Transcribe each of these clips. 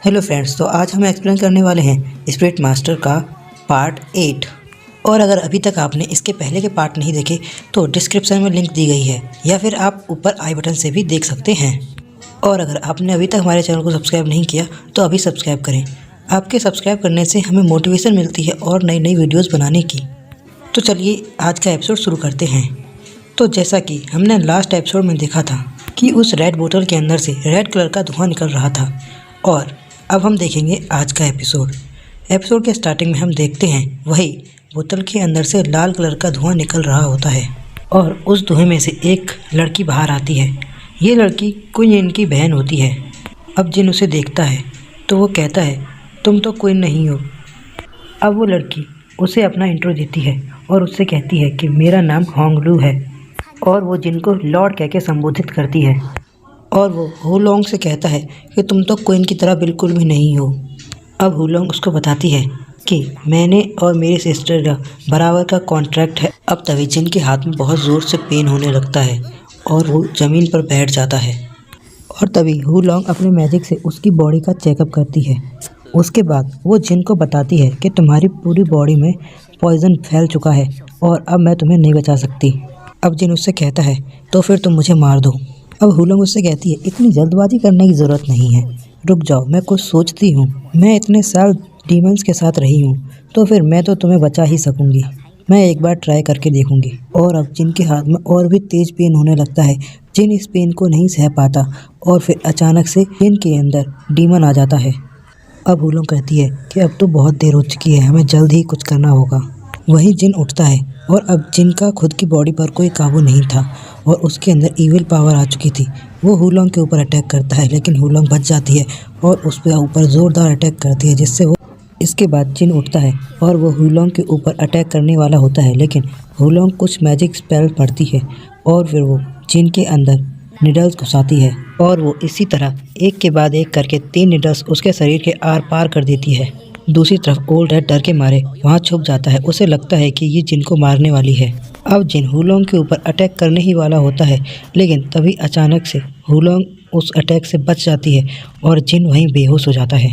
Hello friends, तो आज हम एक्सप्लेन करने वाले हैं स्पिरिट मास्टर का पार्ट 8। और अगर अभी तक आपने इसके पहले के पार्ट नहीं देखे तो डिस्क्रिप्शन में लिंक दी गई है या फिर आप ऊपर आई बटन से भी देख सकते हैं। और अगर आपने अभी तक हमारे चैनल को सब्सक्राइब नहीं किया तो अभी सब्सक्राइब करें। आपके सब्सक्राइब करने से हमें मोटिवेशन मिलती है और नई नई वीडियोज़ बनाने की। तो चलिए आज का एपिसोड शुरू करते हैं। तो जैसा कि हमने लास्ट एपिसोड में देखा था कि उस रेड बोतल के अंदर से रेड कलर का धुआं निकल रहा था, और अब हम देखेंगे आज का एपिसोड के स्टार्टिंग में हम देखते हैं वही बोतल के अंदर से लाल कलर का धुआं निकल रहा होता है और उस धुएं में से एक लड़की बाहर आती है। ये लड़की क्वीन की बहन होती है। अब जिन उसे देखता है तो वो कहता है तुम तो क्वीन नहीं हो। अब वो लड़की उसे अपना इंट्रो देती है और उससे कहती है कि मेरा नाम होंगलू है, और वो जिनको लॉर्ड कह के संबोधित करती है। और वो हुलोंग से कहता है कि तुम तो क्वीन की तरह बिल्कुल भी नहीं हो। अब हुलोंग उसको बताती है कि मैंने और मेरी सिस्टर का बराबर का कॉन्ट्रैक्ट है। अब तभी जिन के हाथ में बहुत ज़ोर से पेन होने लगता है और वो ज़मीन पर बैठ जाता है। और तभी हुलोंग अपने मैजिक से उसकी बॉडी का चेकअप करती है। उसके बाद वो जिन को बताती है कि तुम्हारी पूरी बॉडी में पॉइज़न फैल चुका है और अब मैं तुम्हें नहीं बचा सकती। अब जिन उससे कहता है तो फिर तुम मुझे मार दो। अब हुलोंग उससे कहती है इतनी जल्दबाजी करने की ज़रूरत नहीं है, रुक जाओ, मैं कुछ सोचती हूँ। मैं इतने साल डीमंस के साथ रही हूँ तो फिर मैं तो तुम्हें बचा ही सकूँगी। मैं एक बार ट्राई करके देखूँगी। और अब जिन के हाथ में और भी तेज़ पेन होने लगता है। जिन इस पेन को नहीं सह पाता और फिर अचानक से जिन के अंदर डीमन आ जाता है। अब हुलोंग कहती है कि अब तो बहुत देर हो चुकी है, हमें जल्द ही कुछ करना होगा। वहीं जिन उठता है और अब जिन का खुद की बॉडी पर कोई काबू नहीं था और उसके अंदर ईविल पावर आ चुकी थी। वो हुलोंग के ऊपर अटैक करता है, लेकिन हुलोंग बच जाती है और उस पर ऊपर ज़ोरदार अटैक करती है, जिससे वो इसके बाद जिन उठता है और वो हुलोंग के ऊपर अटैक करने वाला होता है, लेकिन हुलोंग कुछ मैजिक स्पेल पढ़ती है और फिर वो जिन के अंदर निडल्स घुसाती है और वो इसी तरह एक के बाद एक करके 3 निडल्स उसके शरीर के आर पार कर देती है। दूसरी तरफ ओल्ड रेड डर के मारे वहाँ छुप जाता है। उसे लगता है कि ये जिन को मारने वाली है। अब जिन हुलोंग के ऊपर अटैक करने ही वाला होता है, लेकिन तभी अचानक से हुलोंग उस अटैक से बच जाती है और जिन वहीं बेहोश हो जाता है।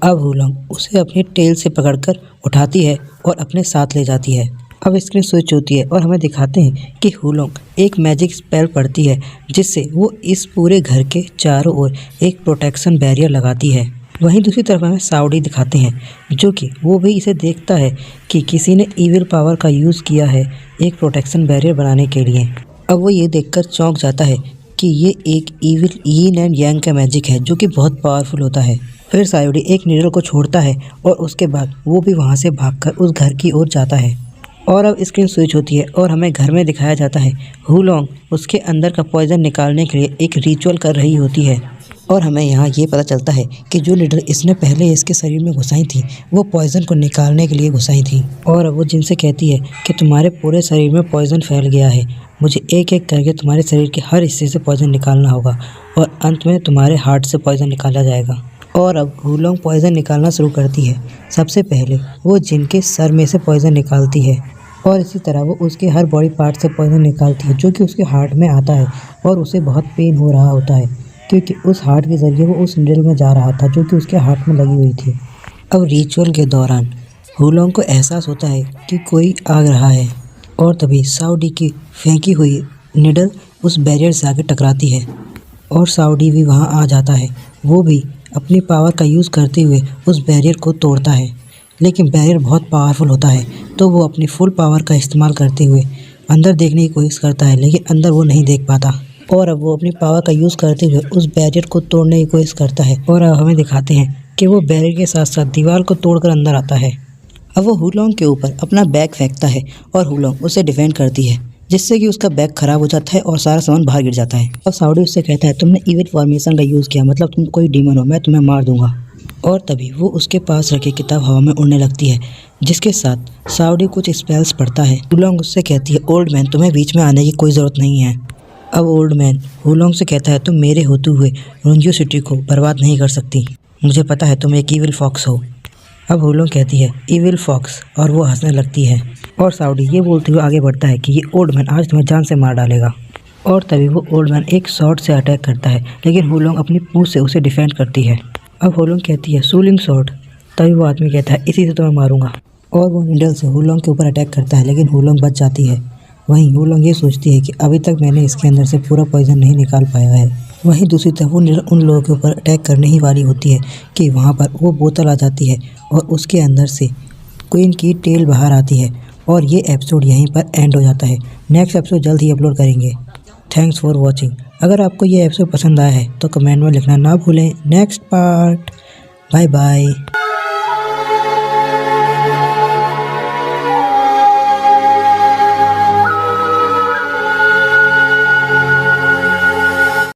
अब हुलोंग उसे अपनी टेल से पकड़कर उठाती है और अपने साथ ले जाती है। अब स्क्रीन स्विच होती है और हमें दिखाते हैं कि हुलोंग एक मैजिक स्पेल पढ़ती है, जिससे वो इस पूरे घर के चारों ओर एक प्रोटेक्शन बैरियर लगाती है। वहीं दूसरी तरफ हमें साउडी दिखाते हैं, जो कि वो भी इसे देखता है कि किसी ने ईविल पावर का यूज़ किया है एक प्रोटेक्शन बैरियर बनाने के लिए। अब वो ये देखकर चौंक जाता है कि ये एक ईविल यीन एंड यांग का मैजिक है, जो कि बहुत पावरफुल होता है। फिर साउडी एक नीडल को छोड़ता है और उसके बाद वो भी वहाँ से भागकर उस घर की ओर जाता है। और अब स्क्रीन स्विच होती है और हमें घर में दिखाया जाता है हुलोंग उसके अंदर का पॉइज़न निकालने के लिए एक रिचुअल कर रही होती है। और हमें यहाँ ये पता चलता है कि जो नीडल इसने पहले इसके शरीर में घुसाई थी वो पॉइज़न को निकालने के लिए घुसाई थी। और अब वो जिनसे कहती है कि तुम्हारे पूरे शरीर में पॉइज़न फैल गया है, मुझे एक एक करके तुम्हारे शरीर के हर हिस्से से पॉइज़न निकालना होगा और अंत में तुम्हारे हार्ट से पॉइज़न निकाला जाएगा। और अब हुलोंग पॉइज़न निकालना शुरू करती है। सबसे पहले वो जिन के सर में से पॉइज़न निकालती है और इसी तरह वो उसके हर बॉडी पार्ट से पॉइज़न निकालती है, जो कि उसके हार्ट में आता है और उसे बहुत पेन हो रहा होता है, क्योंकि उस हार्ट के ज़रिए वो उस नीडल में जा रहा था जो कि उसके हार्ट में लगी हुई थी। अब रिचुअल के दौरान हुलोंग को एहसास होता है कि कोई आ रहा है और तभी साउडी की फेंकी हुई नीडल उस बैरियर से आगे टकराती है और साउडी भी वहाँ आ जाता है। वो भी अपनी पावर का यूज़ करते हुए उस बैरियर को तोड़ता है, लेकिन बैरियर बहुत पावरफुल होता है, तो वो अपनी फुल पावर का इस्तेमाल करते हुए अंदर देखने की कोशिश करता है, लेकिन अंदर वो नहीं देख पाता। और अब वो अपनी पावर का यूज़ करते हुए उस बैरियर को तोड़ने की कोशिश करता है। और अब हमें दिखाते हैं कि वो बैरियर के साथ साथ दीवार को तोड़कर अंदर आता है। अब वो हुलोंग के ऊपर अपना बैग फेंकता है और हुलोंग उसे डिफेंड करती है, जिससे कि उसका बैग खराब हो जाता है और सारा सामान बाहर गिर जाता है। अब साउडी उससे कहता है तुमने ईविल फॉर्मेशन का यूज़ किया, मतलब तुम कोई डीमन हो, मैं तुम्हें मार दूंगा। और तभी वो उसके पास रखी किताब हवा में उड़ने लगती है, जिसके साथ साउडी कुछ स्पेल्स पढ़ता है। हुलोंग उससे कहती है ओल्ड मैन, तुम्हें बीच में आने की कोई ज़रूरत नहीं है। अब ओल्ड मैन हुलोंग से कहता है तुम मेरे होते हुए रोंजियो सिटी को बर्बाद नहीं कर सकती, मुझे पता है तुम एक ईविल फॉक्स हो। अब हुलोंग कहती है ईविल फॉक्स, और वो हंसने लगती है। और साउडी ये बोलते हुए आगे बढ़ता है कि ये ओल्ड मैन आज तुम्हें जान से मार डालेगा। और तभी वो ओल्ड मैन एक शॉट से अटैक करता है, लेकिन हुलोंग अपनी पूंछ से उसे डिफेंड करती है। अब होलोंग कहती है सूलिंग शॉट, तभी वो आदमी कहता है इसी से तो मैं मारूंगा, और वो नीडल से होलोंग के ऊपर अटैक करता है, लेकिन होलोंग बच जाती है। वहीं होलोंग ये सोचती है कि अभी तक मैंने इसके अंदर से पूरा पॉइजन नहीं निकाल पाया है। वहीं दूसरी तरफ वो नीडल उन लोगों के ऊपर अटैक करने ही वाली होती है कि वहाँ पर वो बोतल आ जाती है और उसके अंदर से क्वीन की टेल बाहर आती है, और ये एपिसोड यहीं पर एंड हो जाता है। नेक्स्ट एपिसोड जल्द ही अपलोड करेंगे। Thanks for watching. अगर आपको ये एपिसोड पसंद आया है तो कमेंट में लिखना ना भूलें। Next part. Bye bye.